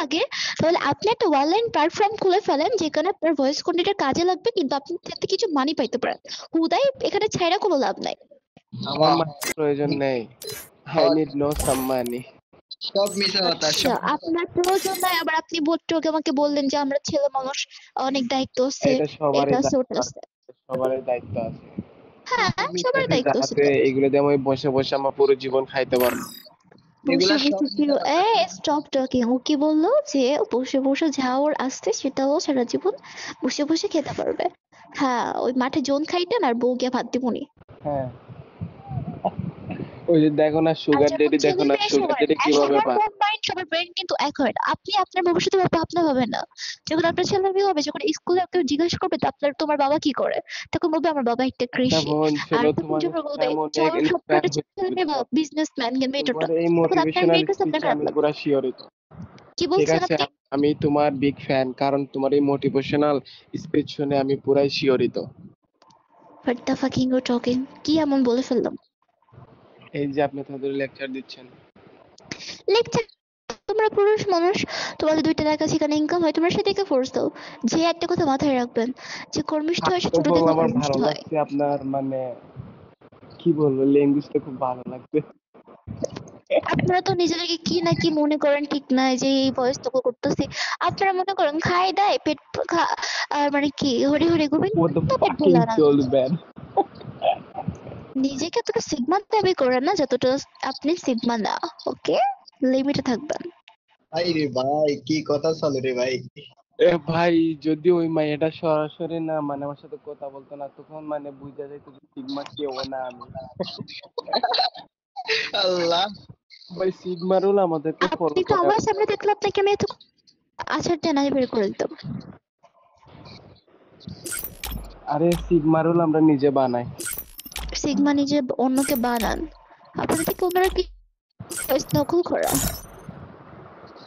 লাগে তাহলে আপনি একটা অনলাইন প্ল্যাটফর্ম খুলে ফেলেন যেখানে আপনার ভয়েস কন্টেন্টের কাজে লাগবে, কিন্তু আপনি এতে কিছু মানি পাইতে পারেন। হুদাই এখানে ছাইড়া কোনো লাভ নাই। আমার মানির প্রয়োজন নেই। আই নিড নো সাম মানি। সব মিশা কথা আচ্ছা, আপনার প্রয়োজন নাই, আবার আপনি আমাকে বললেন যে আমরা ছেলে মানুষ, অনেক দায়িত্ব আছে, এটা সবারই এটা আছে দায়িত্ব ওটা আছে। আছে, সবারই দায়িত্ব আছে। হ্যাঁ, সবার দায়িত্ব আছে। যাতে এগুলো দিয়ে আমি বসে বসে আমার পুরো জীবন খাইতে পারবো। বসে এগুলা সব বসে কি মিশা কথা। Stop talking. ও কি বললো যে বসে বসে যা ওর আসছে সেটাও সারা জীবন বসে বসে খেতে পারবে। হ্যাঁ, ওই মাঠে জোন খাইতেন আর বউ গিয়ে ভাত দিবনি। হ্যাঁ, ওই যে দেখো না আর সুগার যেমন ডেডি, দেখো ছেলে না মেয়ে সুগার ডেডি কিভাবে সবার পায়। মন মাইন্ড সবার ব্রেন কিন্তু এক হয় না। আপনি আপনার ভবিষ্যতে ভাবনা ভাবেন না। যখন আপনার ছেলে মেয়ে হবে, যখন স্কুলে কেউ জিজ্ঞাসা করবে তো আপনার তোমার বাবা কি করে, তখন বলবে আমার বাবা একটা একটা কৃষি। বোন ছিল, আর তখন তোমার যখন কাছে বলবে এমন এক চলো ইন্সপায়ার সবকটা ছেলে হয়েছে, মেয়ে বিজনেসম্যান কিংবা তোমার এটা, এই তখন আপনার মোটিভেশনাল মেয়ের কাছে আপনার স্পিচে খারাপ আমি লাগবে। পুরো শিওরিত। কি ঠিক বলছেন আছে, আপনি? আমি তোমার বিগ ফ্যান, কারণ তোমার এই মোটিভেশনাল স্পিচ শুনে আমি পুরাই শিওরিত। What the fucking you talking? কি এমন বলে ফেললাম? এই যে আপনি তাদের লেকচার দিচ্ছেন। লেকচার? তোমরা পুরুষ মানুষ, তোমাদের 2 টাকা সেখানে ইনকাম হয়, তোমরা সেটাকে ফোর্স দাও। যে একটা কথা মাথায় রাখবেন, যে কর্মিষ্ঠ হয় সে ছোট এবং থেকে আমার কর্মিষ্ঠ ভালো হয়। লাগছে আপনার মানে কি বলবো, ল্যাঙ্গুয়েজটা খুব ভালো লাগছে। আপনারা তো নিজেদেরকে কি না কি মনে করেন, ঠিক নাই যে এই বয়স তো করতেছি। আপনারা মনে করেন খাই দায় পেট আর মানে কি Hari Hari Govinda What the pet fucking ভরে আনন্দ। told man? নিজেকে এতটা সিগমা দাবি করেন না যতটা আপনি সিগমা না। ওকে, লিমিটে থাকবেন। ভাই রে ভাই, কি কথা চলে রে ভাই। এ ভাই, যদি ওই মাইয়াটা সরাসরি না মানে আমার সাথে কথা বলতো না, তখন মানে বুঝা যাইতো যে সিগমা কেউ না আমি। আল্লাহ। ভাই সিগমা রুল আমাদেরকে ফলো আপনি তো করে। আমার সামনে দেখলে আপনাকে আমি এত আছাড় টেনে বের করে দিতাম। আরে সিগমা রুল আমরা নিজে বানাই। সিগমা নিজে অন্যকে বানান, আপনাদের থেকে অন্যরা কি নকল করা।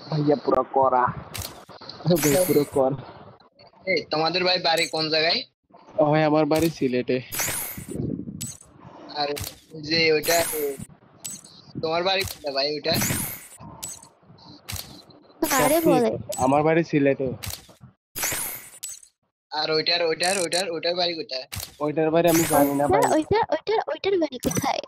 ভাইয়া পুরো করা, ভাই পুরো কর। এই তোমাদের ভাই বাড়ি কোন জায়গায়? ও ভাই আমার বাড়ি সিলেটে। আর যে ওইটা তোমার বাড়ি কোনটা ভাই ওইটা? আরে বলে আমার বাড়ি সিলেটে। আর ওইটার বাড়ি কোথায়? ওইটার বাড়ি আমি জানি না ভাই। ওইটার বাড়ি কোথায়?